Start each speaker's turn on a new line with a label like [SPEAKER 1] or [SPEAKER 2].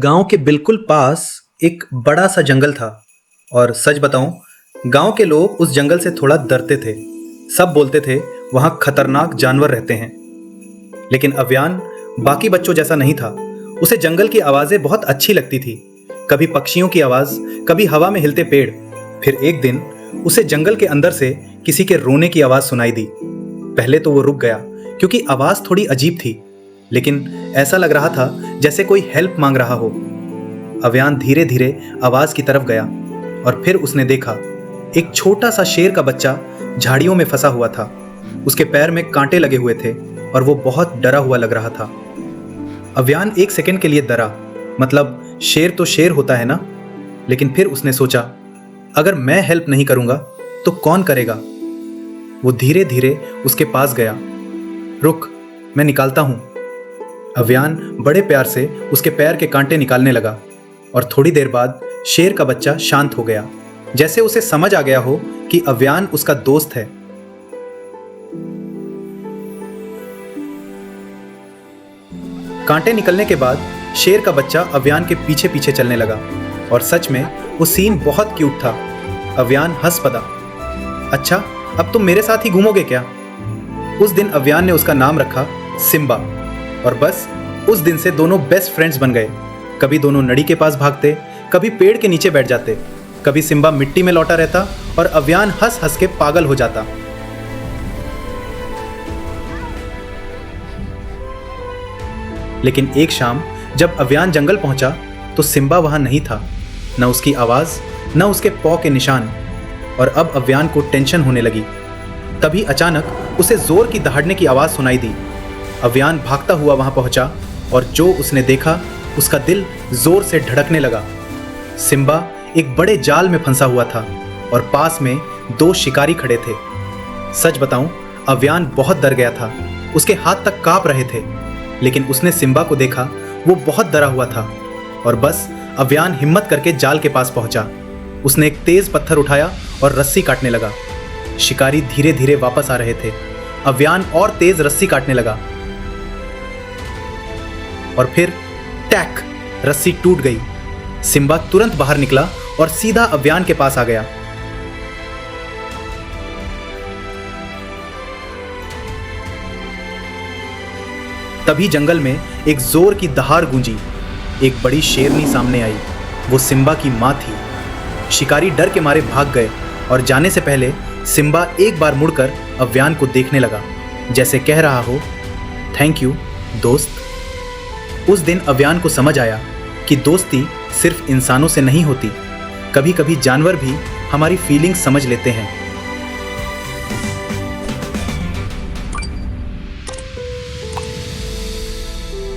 [SPEAKER 1] गांव के बिल्कुल पास एक बड़ा सा जंगल था। और सच बताऊं, गांव के लोग उस जंगल से थोड़ा डरते थे। सब बोलते थे वहां खतरनाक जानवर रहते हैं। लेकिन अव्यान बाकी बच्चों जैसा नहीं था। उसे जंगल की आवाजें बहुत अच्छी लगती थी। कभी पक्षियों की आवाज, कभी हवा में हिलते पेड़। फिर एक दिन उसे जंगल के अंदर से किसी के रोने की आवाज सुनाई दी। पहले तो वो रुक गया क्योंकि आवाज थोड़ी अजीब थी, लेकिन ऐसा लग रहा था जैसे कोई हेल्प मांग रहा हो। अव्यान धीरे धीरे आवाज की तरफ गया और फिर उसने देखा एक छोटा सा शेर का बच्चा झाड़ियों में फंसा हुआ था। उसके पैर में कांटे लगे हुए थे और वो बहुत डरा हुआ लग रहा था। अव्यान एक सेकंड के लिए डरा, मतलब शेर तो शेर होता है ना। लेकिन फिर उसने सोचा, अगर मैं हेल्प नहीं करूंगा तो कौन करेगा। वो धीरे धीरे उसके पास गया। रुक, मैं निकालता हूं। अव्यान बड़े प्यार से उसके पैर के कांटे निकालने लगा और थोड़ी देर बाद शेर का बच्चा शांत हो गया, जैसे उसे समझ आ गया हो कि अव्यान उसका दोस्त है। कांटे निकलने के बाद शेर का बच्चा अव्यान के पीछे पीछे चलने लगा और सच में वो सीन बहुत क्यूट था। अव्यान हंस पड़ा। अच्छा, अब तुम मेरे साथ ही घूमोगे क्या? उस दिन अव्यान ने उसका नाम रखा सिम्बा। और बस उस दिन से दोनों बेस्ट फ्रेंड्स बन गए। कभी दोनों नदी के पास भागते, कभी पेड़ के नीचे बैठ जाते, कभी सिम्बा मिट्टी में लौटा रहता और अव्यान हंस हंस के पागल हो जाता। लेकिन एक शाम जब अव्यान जंगल पहुंचा तो सिम्बा वहां नहीं था। न उसकी आवाज, न उसके पौ के निशान। और अब अव्यान को टेंशन होने लगी। तभी अचानक उसे जोर की दहाड़ने की आवाज सुनाई दी। अव्यान भागता हुआ वहां पहुंचा और जो उसने देखा उसका दिल जोर से धड़कने लगा। सिम्बा एक बड़े जाल में फंसा हुआ था और पास में दो शिकारी खड़े थे। सच बताऊं, अव्यान बहुत डर गया था। उसके हाथ तक कांप रहे थे। लेकिन उसने सिम्बा को देखा, वो बहुत डरा हुआ था। और बस अव्यान हिम्मत करके जाल के पास पहुंचा। उसने एक तेज पत्थर उठाया और रस्सी काटने लगा। शिकारी धीरे धीरे वापस आ रहे थे। अव्यान और तेज रस्सी काटने लगा और फिर टैक, रस्सी टूट गई। सिम्बा तुरंत बाहर निकला और सीधा अव्यान के पास आ गया। तभी जंगल में एक जोर की दहाड़ गूंजी। एक बड़ी शेरनी सामने आई। वो सिम्बा की मां थी। शिकारी डर के मारे भाग गए और जाने से पहले सिम्बा एक बार मुड़कर अव्यान को देखने लगा, जैसे कह रहा हो, थैंक यू दोस्त। उस दिन अव्यान को समझ आया कि दोस्ती सिर्फ इंसानों से नहीं होती, कभी कभी जानवर भी हमारी फीलिंग्स समझ लेते हैं।